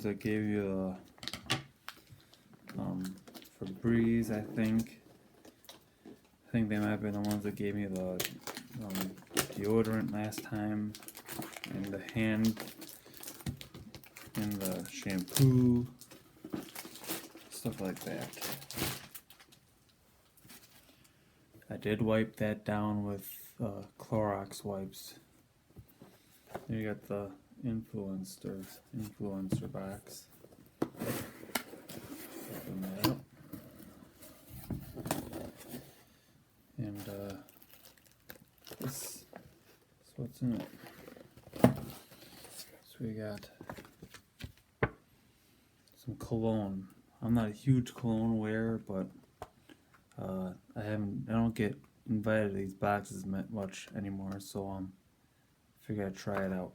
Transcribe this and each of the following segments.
that gave you for Breeze, I think. I think they might have been the ones that gave me the deodorant last time, and the hand, and the shampoo, stuff like that. I did wipe that down with Clorox wipes. There you got the influencer box. Open that up. And this is what's in it. So we got some cologne. I'm not a huge cologne wearer, but I don't get invited to these boxes much anymore, so figured I'd try it out.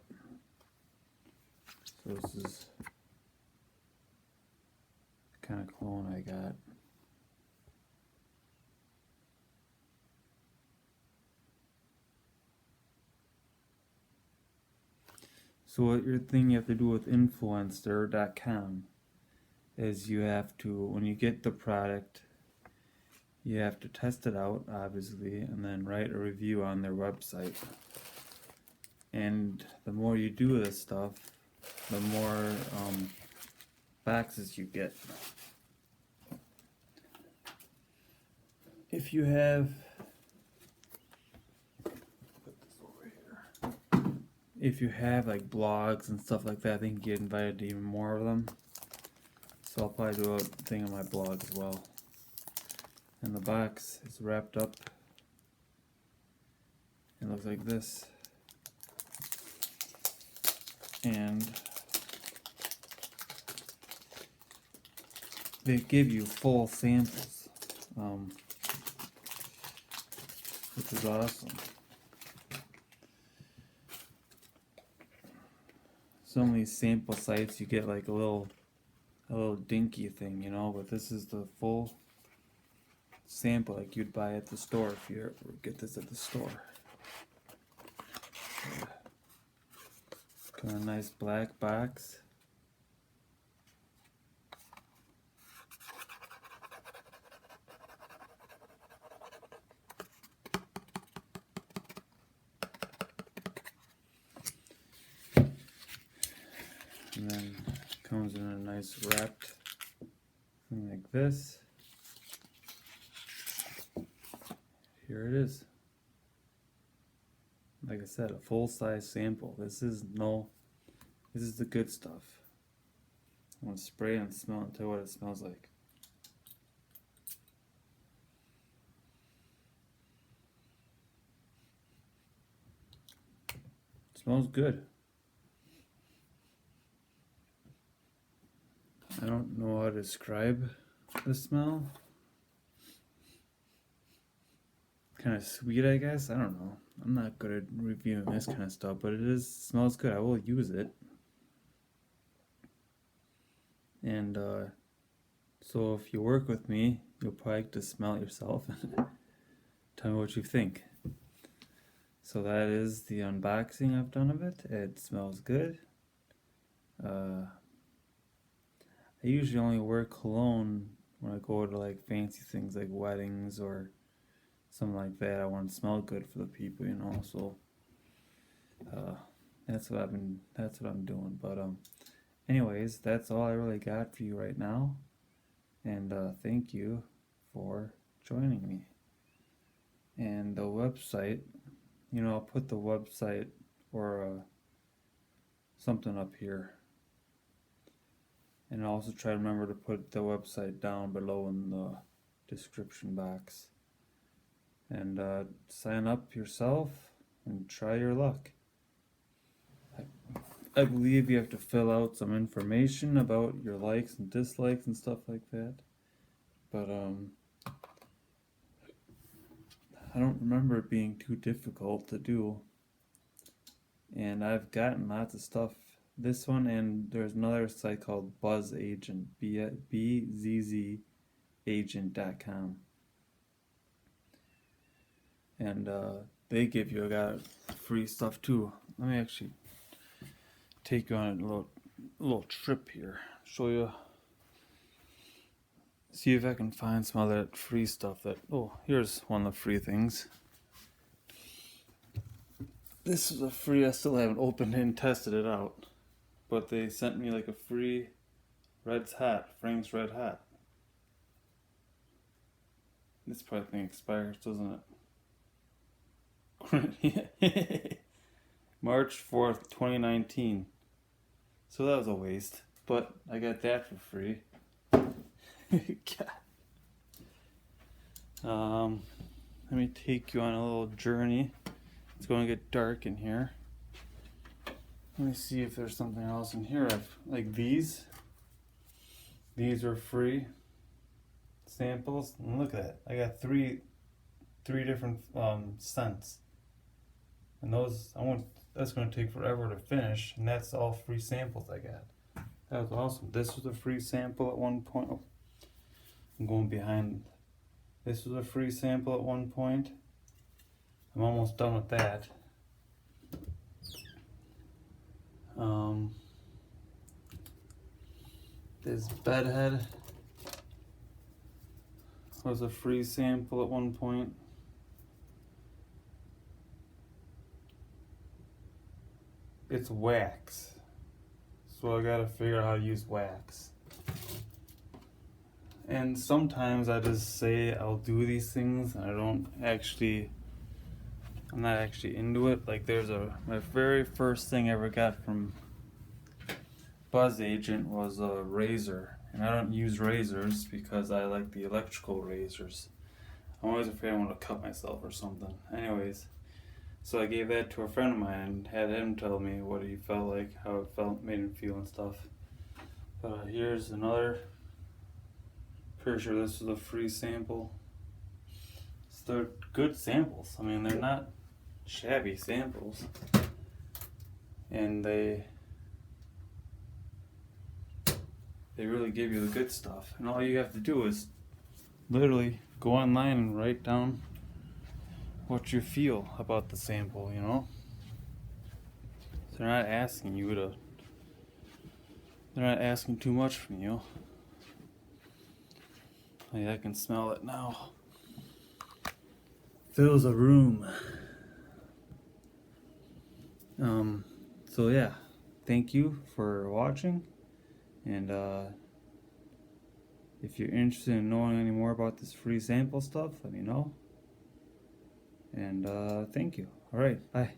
So this is the kind of cologne I got. So what you have to do with influencer.com is you have to, when you get the product, you have to test it out, obviously, and then write a review on their website. And the more you do this stuff, the more boxes you get. If you have, if you have like blogs and stuff like that, I think you get invited to even more of them. So I'll probably do a thing on my blog as well. And the box is wrapped up. It looks like this. And they give you full samples, which is awesome. Some of these sample sites you get like a little dinky thing, you know, but this is the full sample like you'd buy at the store if you ever get this at the store. Got a nice black box. And then comes in a nice wrapped thing like this. Here it is. Like I said, a full-size sample. This is the good stuff. I'm gonna spray and smell and tell you what it smells like. It smells good. I don't know how to describe the smell. Kind of sweet, I guess. I don't know. I'm not good at reviewing this kind of stuff, but smells good. I will use it. And so if you work with me, you'll probably get to smell it yourself and tell me what you think. So that is the unboxing I've done of it. It smells good. I usually only wear cologne when I go to like fancy things like weddings or something like that. I want to smell good for the people, you know. So that's what I'm doing. But anyways, that's all I really got for you right now. And thank you for joining me. And the website, you know, I'll put the website or something up here. And I'll also try to remember to put the website down below in the description box. And sign up yourself and try your luck. I believe you have to fill out some information about your likes and dislikes and stuff like that. But I don't remember it being too difficult to do. And I've gotten lots of stuff. This one, and there's another site called Buzz Agent, BZZagent.com. And they give you got free stuff too. Let me actually take you on a little a little trip here. Show you. See if I can find some other free stuff that. Oh, here's one of the free things. This is a free. I still haven't opened it and tested it out, but they sent me like a free Red's hat, Frank's Red hat. This probably thing expires, doesn't it? March 4th, 2019. So that was a waste, but I got that for free. Let me take you on a little journey. It's going to get dark in here. Let me see if there's something else in here. Like these. These are free samples. And look at that. I got three different scents. And those, that's going to take forever to finish. And that's all free samples I got. That was awesome. This was a free sample at one point. Oh, I'm going behind. This was a free sample at one point. I'm almost done with that. This bedhead was a free sample at one point. It's wax. So I gotta figure out how to use wax. And sometimes I just say I'll do these things and I'm not actually into it. Like my very first thing I ever got from Buzz Agent was a razor. And I don't use razors because I like the electrical razors. I'm always afraid I want to cut myself or something. Anyways, so I gave that to a friend of mine and had him tell me what he felt like, how it felt, made him feel and stuff. But here's another. Pretty sure this was a free sample. So they're good samples. I mean, they're not shabby samples. And they really give you the good stuff. And all you have to do is literally go online and write down what you feel about the sample, you know? So they're not asking too much from you. Oh, yeah, I can smell it now. Fills a room. So yeah, thank you for watching. And if you're interested in knowing any more about this free sample stuff, let me know. And thank you. All right, bye.